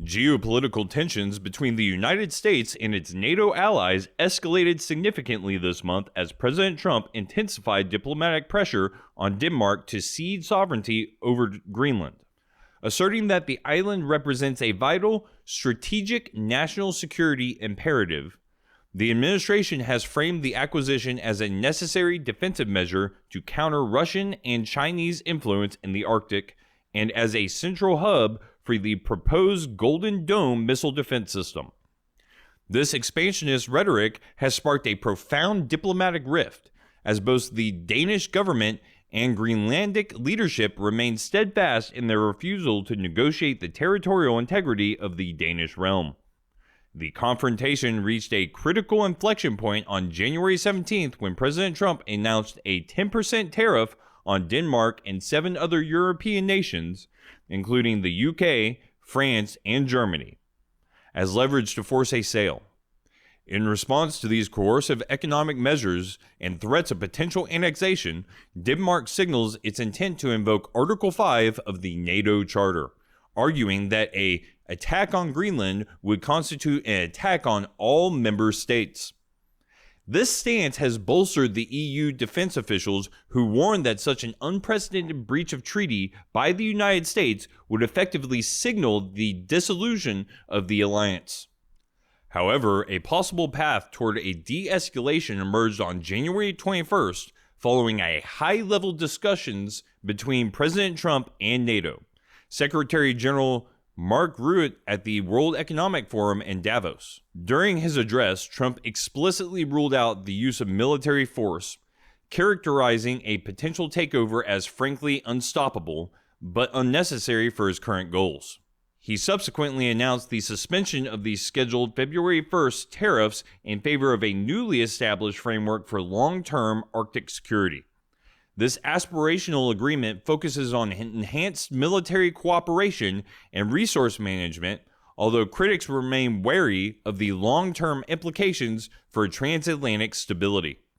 Geopolitical tensions between the United States and its NATO allies escalated significantly this month as President Trump intensified diplomatic pressure on Denmark to cede sovereignty over Greenland, asserting that the island represents a vital strategic national security imperative. The administration has framed the acquisition as a necessary defensive measure to counter Russian and Chinese influence in the Arctic and as a central hub for the proposed Golden Dome missile defense system. This expansionist rhetoric has sparked a profound diplomatic rift, as both the Danish government and Greenlandic leadership remain steadfast in their refusal to negotiate the territorial integrity of the Danish realm. The confrontation reached a critical inflection point on January 17th when President Trump announced a 10% tariff on Denmark and 7 other European nations, including the UK, France, and Germany, as leverage to force a sale. In response to these coercive economic measures and threats of potential annexation, Denmark signals its intent to invoke Article 5 of the NATO Charter, arguing that an attack on Greenland would constitute an attack on all member states. This stance has bolstered the EU defense officials who warned that such an unprecedented breach of treaty by the United States would effectively signal the dissolution of the alliance. However, a possible path toward a de-escalation emerged on January 21st following a high-level discussions between President Trump and NATO. Secretary General Mark Rutte at the World Economic Forum in Davos. During his address, Trump explicitly ruled out the use of military force, characterizing a potential takeover as frankly unstoppable, but unnecessary for his current goals. He subsequently announced the suspension of the scheduled February 1st tariffs in favor of a newly established framework for long-term Arctic security. This aspirational agreement focuses on enhanced military cooperation and resource management, although critics remain wary of the long-term implications for transatlantic stability.